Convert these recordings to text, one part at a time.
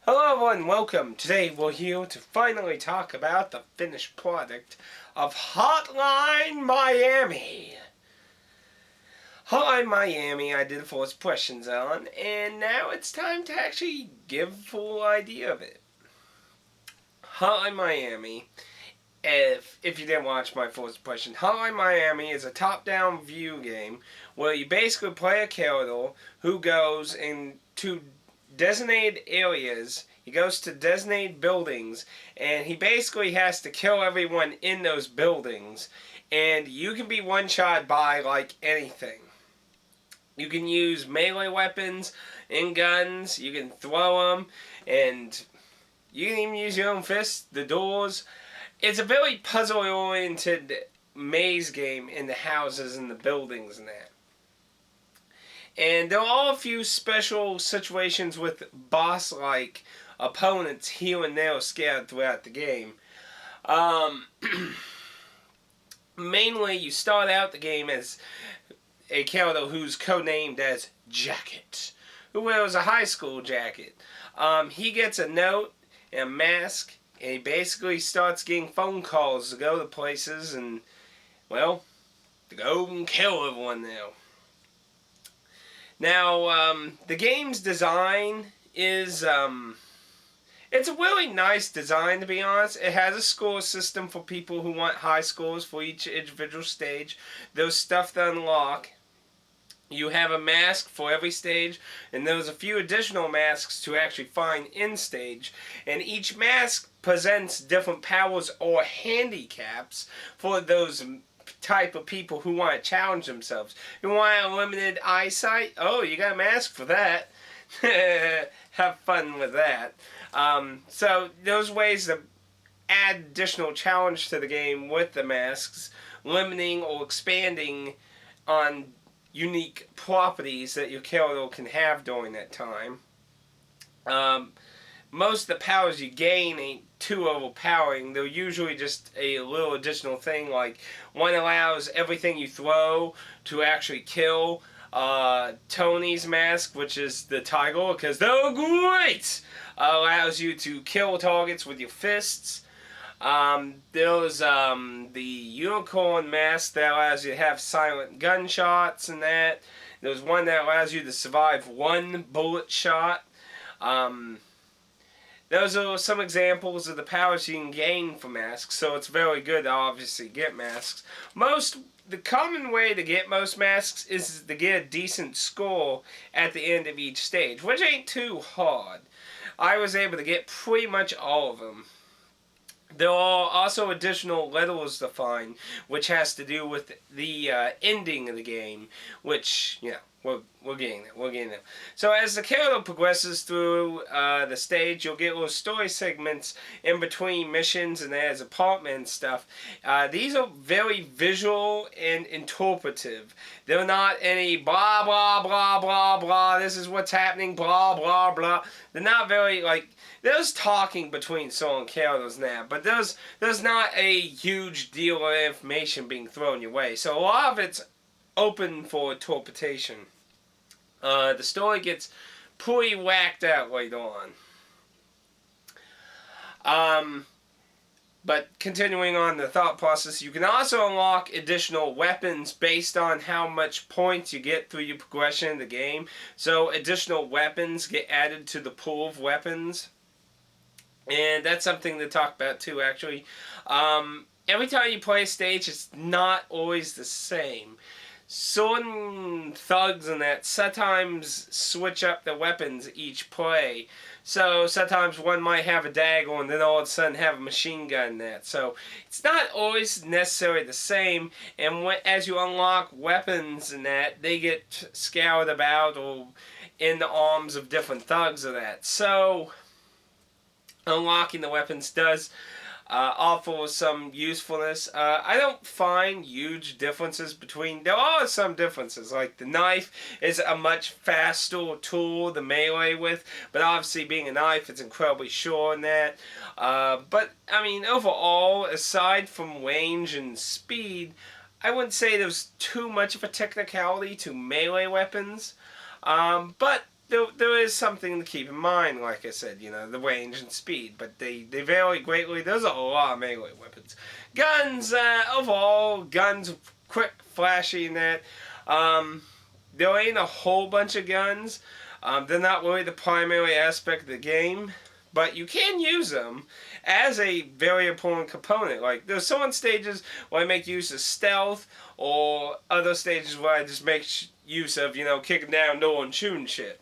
Hello everyone, welcome. Today we're here to finally talk about the finished product of Hotline Miami. Hotline Miami I did the first questions on, and now it's time to actually give a full idea of it. Hotline Miami, if you didn't watch my first question, Hotline Miami is a top-down view game where you basically play a character who goes into designated areas. He goes to designated buildings, and he basically has to kill everyone in those buildings. And you can be one-shot by like anything. You can use melee weapons and guns. You can throw them, and you can even use your own fists, the doors. It's a very puzzle-oriented maze game in the houses and the buildings and that. And there are a few special situations with boss-like opponents here and there scattered throughout the game. Mainly, you start out the game as a character who's codenamed as Jacket, who wears a high school jacket. He gets a note and a mask, and he basically starts getting phone calls to go to places and, well, to go and kill everyone now. Now, the game's design is, it's a really nice design, to be honest. It has a score system for people who want high scores for each individual stage. There's stuff to unlock. You have a mask for every stage, and there's a few additional masks to actually find in stage. And each mask presents different powers or handicaps for those type of people who want to challenge themselves. You want unlimited eyesight? Oh, you got a mask for that. Have fun with that. So there's ways to add additional challenge to the game with the masks, limiting or expanding on unique properties that your character can have during that time. Most of the powers you gain ain't too overpowering. They're usually just a little additional thing, like one allows everything you throw to actually kill. Tony's mask, which is the tiger, because they're great, allows you to kill targets with your fists. There's the unicorn mask that allows you to have silent gunshots and that. There's one that allows you to survive one bullet shot. Those are some examples of the powers you can gain from masks, so it's very good to obviously get masks. The common way to get most masks is to get a decent score at the end of each stage, which ain't too hard. I was able to get pretty much all of them. There are also additional levels to find, which has to do with the ending of the game, which, you know, we're getting there. So as the character progresses through the stage, you'll get little story segments in between missions, and there's apartment and stuff. These are very visual and interpretive. They're not any blah, blah, blah, blah, blah, this is what's happening, blah, blah, blah. They're not very, like, there's talking between certain characters now, but there's not a huge deal of information being thrown your way. So a lot of it's open for interpretation. The story gets pretty whacked out later on. But continuing on the thought process, you can also unlock additional weapons based on how much points you get through your progression in the game. So additional weapons get added to the pool of weapons. And that's something to talk about too, actually. Every time you play a stage, it's not always the same. Certain thugs and that sometimes switch up the weapons each play. So sometimes one might have a dagger and then all of a sudden have a machine gun and that. So it's not always necessarily the same. And as you unlock weapons and that, they get scattered about or in the arms of different thugs of that. So unlocking the weapons does offer some usefulness. I don't find huge differences between. There are some differences, like the knife is a much faster tool to melee with, but obviously being a knife, it's incredibly short in that. But I mean, overall, aside from range and speed, I wouldn't say there's too much of a technicality to melee weapons. But there is something to keep in mind, like I said, the range and speed, but they vary greatly. There's a lot of melee weapons. Guns, overall, guns, quick, flashy, and that. There ain't a whole bunch of guns. They're not really the primary aspect of the game, but you can use them as a very important component. Like, there's some stages where I make use of stealth, or other stages where I just make use of, kicking down door and shooting shit.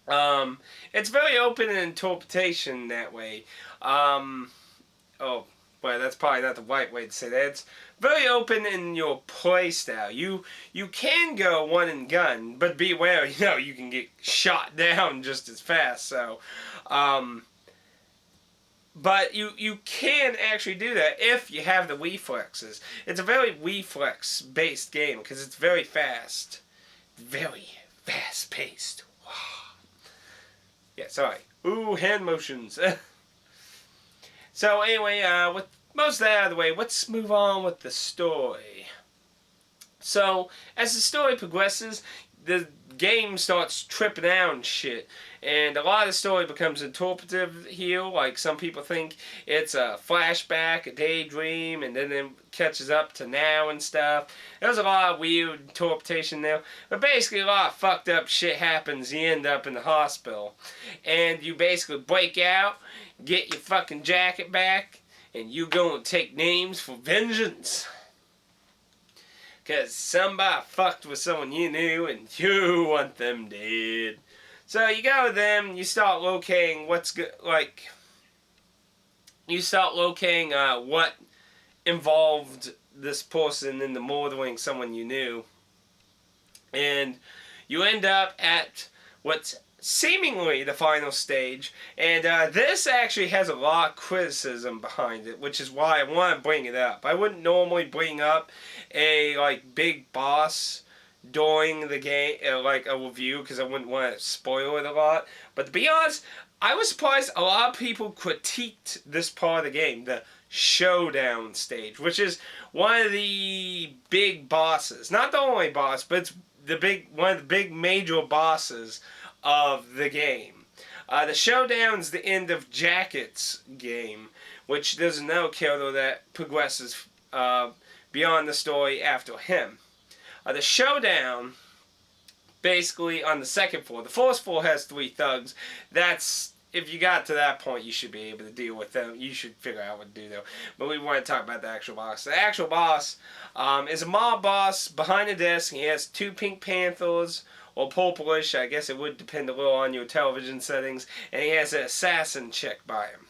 It's very open in interpretation that way. Oh, well, that's probably not the right way to say that. It's very open in your play style. You can go one and gun, but beware, you can get shot down just as fast. So, but you can actually do that if you have the reflexes. It's a very reflex-based game because it's very fast. Very fast-paced. Yeah, sorry. Ooh, hand motions. So anyway, with most of that out of the way, let's move on with the story. So, as the story progresses, the game starts tripping out and shit. And a lot of the story becomes interpretive here. Like, some people think it's a flashback, a daydream, and then it catches up to now and stuff. There's a lot of weird interpretation there. But basically, a lot of fucked up shit happens. You end up in the hospital. And you basically break out, get your fucking jacket back, and you gonna take names for vengeance. Because somebody fucked with someone you knew, and you want them dead. So you go to them, you start locating what's good, like, you start locating what involved this person in the murdering someone you knew. And you end up at what's seemingly the final stage. And this actually has a lot of criticism behind it, which is why I want to bring it up. I wouldn't normally bring up a, like, big boss during the game, like a review, because I wouldn't want to spoil it a lot. But to be honest, I was surprised a lot of people critiqued this part of the game, the showdown stage, which is one of the big bosses. Not the only boss, but it's one of the big major bosses of the game. The showdown's the end of Jacket's game, which there's another character that progresses beyond the story after him. The showdown, basically on the second floor. The first floor has 3 thugs. That's, if you got to that point, you should be able to deal with them. You should figure out what to do, though. But we want to talk about the actual boss. The actual boss is a mob boss behind the desk. He has 2 Pink Panthers, or purplish. I guess it would depend a little on your television settings. And he has an assassin chick by him.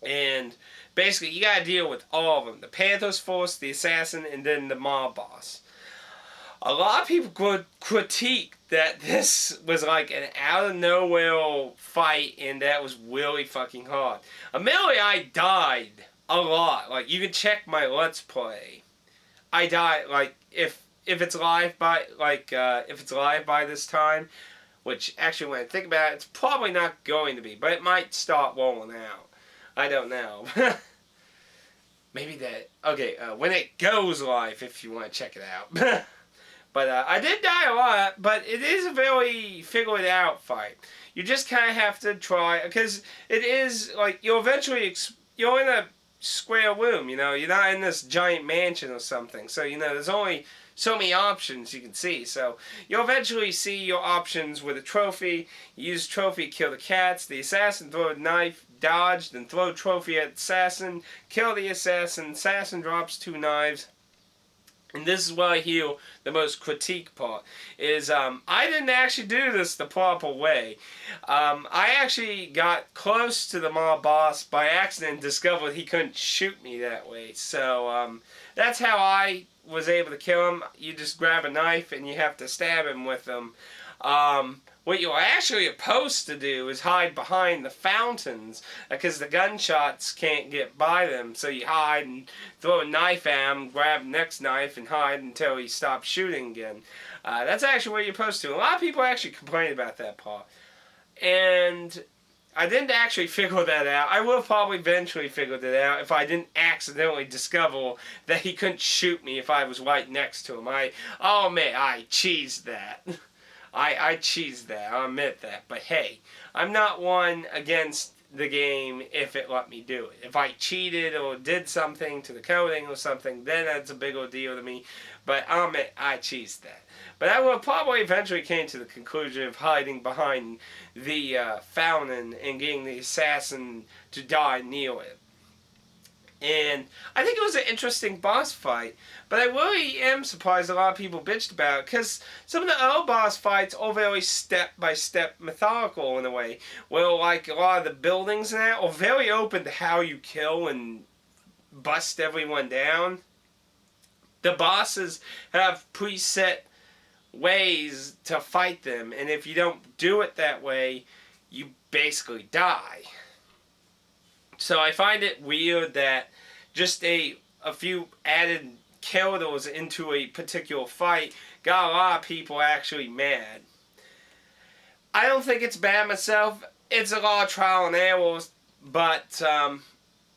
And basically, you got to deal with all of them. The Panthers first, the assassin, and then the mob boss. A lot of people could critique that this was like an out-of-nowhere fight, and that was really fucking hard. Admittedly, I died a lot. Like, you can check my Let's Play. I died, like, if it's live by, if it's live by this time, which, actually, when I think about it, it's probably not going to be, but it might start rolling out. I don't know. Maybe that, okay, when it goes live, if you want to check it out. But I did die a lot, but it is a very figure-it-out fight. You just kind of have to try, because it is, like, you're in a square room, You're not in this giant mansion or something. So, there's only so many options you can see. So, you'll eventually see your options with a trophy. You use trophy, kill the cats. The assassin, throw a knife, dodge, then throw trophy at the assassin. Kill the assassin. Assassin drops 2 knives. And this is what I hear the most critique part, is I didn't actually do this the proper way. I actually got close to the mob boss by accident and discovered he couldn't shoot me that way. So that's how I was able to kill him. You just grab a knife and you have to stab him with them. What you're actually supposed to do is hide behind the fountains, because the gunshots can't get by them. So you hide and throw a knife at him, grab the next knife, and hide until he stops shooting again. That's actually what you're supposed to. A lot of people actually complain about that part. And I didn't actually figure that out. I will probably eventually figure that out if I didn't accidentally discover that he couldn't shoot me if I was right next to him. I cheesed that. I cheesed that, I'll admit that. But hey, I'm not one against the game if it let me do it. If I cheated or did something to the coding or something, then that's a big old deal to me. But I'll admit, I cheesed that. But I will probably eventually came to the conclusion of hiding behind the fountain and getting the assassin to die near it. And I think it was an interesting boss fight, but I really am surprised a lot of people bitched about it, because some of the other boss fights are very step-by-step methodical in a way, where like a lot of the buildings and that are very open to how you kill and bust everyone down. The bosses have preset ways to fight them, and if you don't do it that way, you basically die. So I find it weird that just a few added characters into a particular fight got a lot of people actually mad. I don't think it's bad myself. It's a lot of trial and errors, but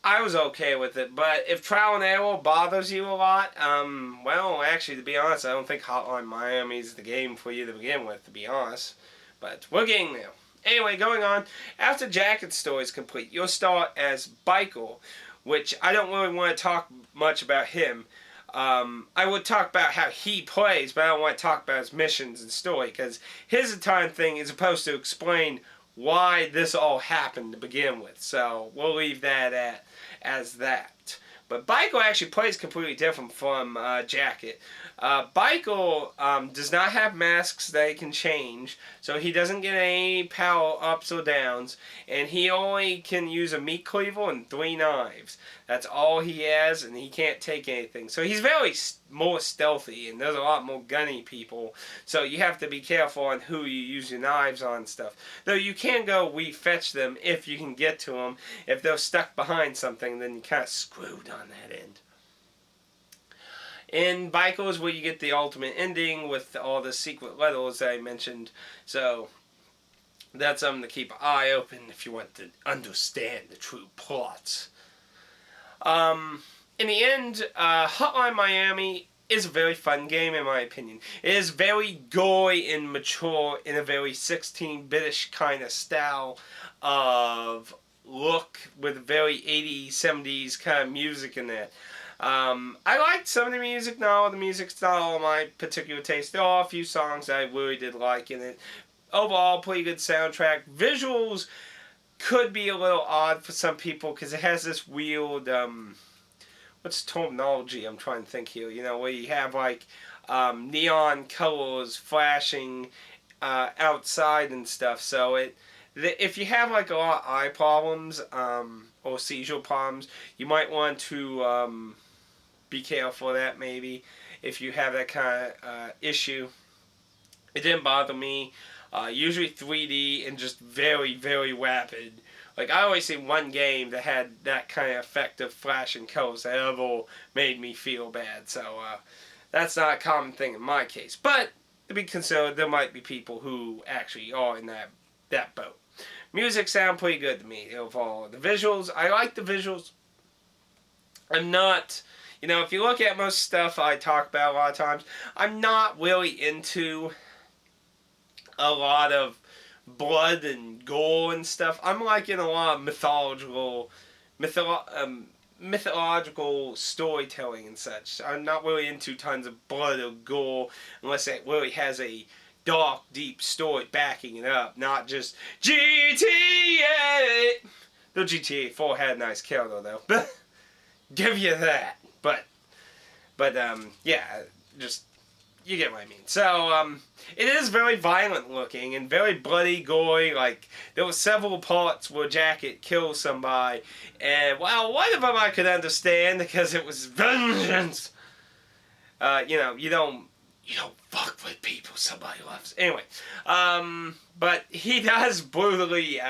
I was okay with it. But if trial and error bothers you a lot, well, actually, to be honest, I don't think Hotline Miami is the game for you to begin with, to be honest. But we're getting there. Anyway, going on, after Jacket's story is complete, you'll start as Biker, which I don't really want to talk much about him. I would talk about how he plays, but I don't want to talk about his missions and story, because his entire thing is supposed to explain why this all happened to begin with. So we'll leave that as that. But Biker actually plays completely different from Jacket. Biker does not have masks that he can change, so he doesn't get any power ups or downs, and he only can use a meat cleaver and 3 knives. That's all he has, and he can't take anything. So he's very more stealthy, and there's a lot more gunny people, so you have to be careful on who you use your knives on and stuff. Though you can go refetch them if you can get to them. If they're stuck behind something, then you kind of screwed on that end. In Biker is where you get the ultimate ending with all the secret letters that I mentioned. So that's something to keep an eye open if you want to understand the true plots. In the end, Hotline Miami is a very fun game in my opinion. It is very gory and mature in a very 16-bitish kind of style of look with very 80s, 70s kind of music in it. I liked some of the music. Not all the music's not all my particular taste. There are a few songs that I really did like in it. Overall, pretty good soundtrack. Visuals could be a little odd for some people because it has this weird, what's terminology I'm trying to think here, you know, where you have like neon colors flashing outside and stuff. So if you have like a lot of eye problems or seizure problems, you might want to be careful of that maybe if you have that kind of issue. It didn't bother me. Usually 3D and just very, very rapid. Like, I always see one game that had that kind of effect of flashing colors that ever made me feel bad. So, that's not a common thing in my case. But, to be considered, there might be people who actually are in that boat. Music sound pretty good to me overall. The visuals, I like the visuals. I'm not, you know, if you look at most stuff I talk about a lot of times, I'm not really into a lot of blood and gore and stuff. I'm liking a lot of mythological storytelling and such. I'm not really into tons of blood or gore unless it really has a dark, deep story backing it up, not just GTA. The GTA 4 had a nice character though. Give you that. But yeah, just you get what I mean. So, it is very violent looking and very bloody, gory. Like, there were several parts where Jacket kills somebody. And, well, one of them I could understand because it was vengeance. You know, you don't fuck with people somebody loves. Anyway, but he does brutally,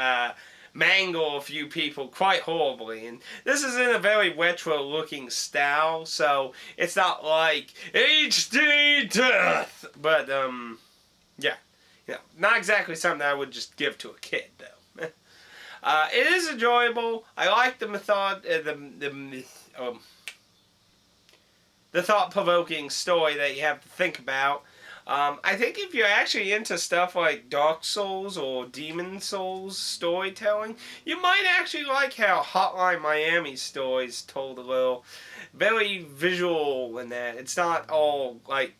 mangle a few people quite horribly, and this is in a very retro looking style, so it's not like HD death, but yeah, you know, not exactly something I would just give to a kid though. It is enjoyable. I like the the thought-provoking story that you have to think about. I think if you're actually into stuff like Dark Souls or Demon Souls storytelling, you might actually like how Hotline Miami's stories told a little, very visual in that. It's not all like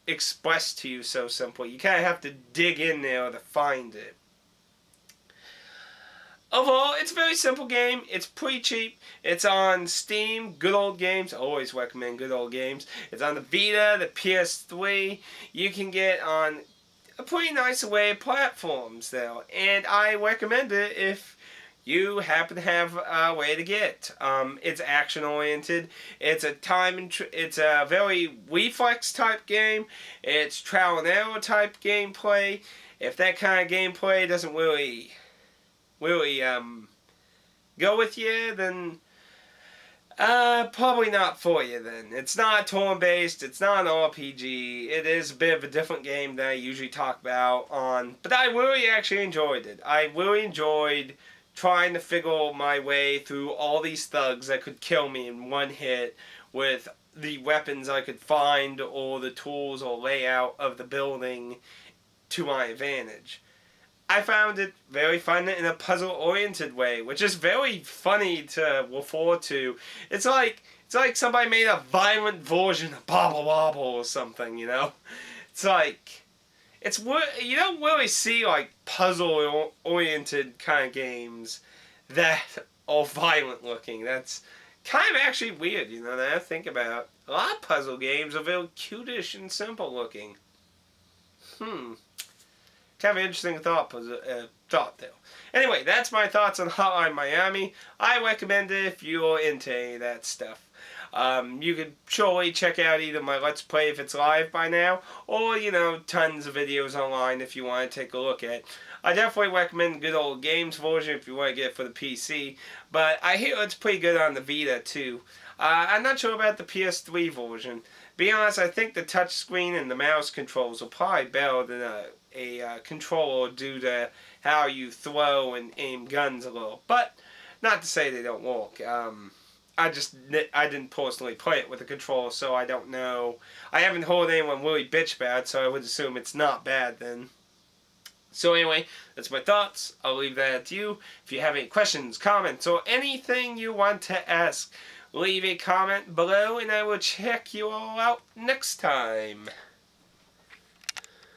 expressed to you so simple. You kind of have to dig in there to find it. Overall, it's a very simple game. It's pretty cheap. It's on Steam, Good Old Games. I always recommend Good Old Games. It's on the Vita, the PS3. You can get on a pretty nice array of platforms, though. And I recommend it if you happen to have a way to get. It's action oriented. It's a it's a very reflex type game. It's trial and error type gameplay. If that kind of gameplay doesn't really go with you, then probably not for you then. It's not turn-based, it's not an RPG, it is a bit of a different game than I usually talk about on, but I really actually enjoyed it. I really enjoyed trying to figure my way through all these thugs that could kill me in one hit with the weapons I could find or the tools or layout of the building to my advantage. I found it very fun in a puzzle-oriented way, which is very funny to refer to. It's like somebody made a violent version of Bobble Wobble or something, you know? It's like, you don't really see like puzzle-oriented kind of games that are violent looking. That's kind of actually weird, you know, that I think about. A lot of puzzle games are very cutish and simple looking. Kind of an interesting thought though. Anyway, that's my thoughts on Hotline Miami. I recommend it if you're into any of that stuff. You could surely check out either my Let's Play if it's live by now, or, you know, tons of videos online if you want to take a look at. I definitely recommend the Good Old Games version if you want to get it for the PC, but I hear it's pretty good on the Vita too. I'm not sure about the PS3 version. Be honest, I think the touchscreen and the mouse controls are probably better than a controller due to how you throw and aim guns a little. But not to say they don't work. I didn't personally play it with a controller, so I don't know. I haven't heard anyone really bitch about it, so I would assume it's not bad then. So anyway, that's my thoughts. I'll leave that to you. If you have any questions, comments, or anything you want to ask, leave a comment below and I will check you all out next time.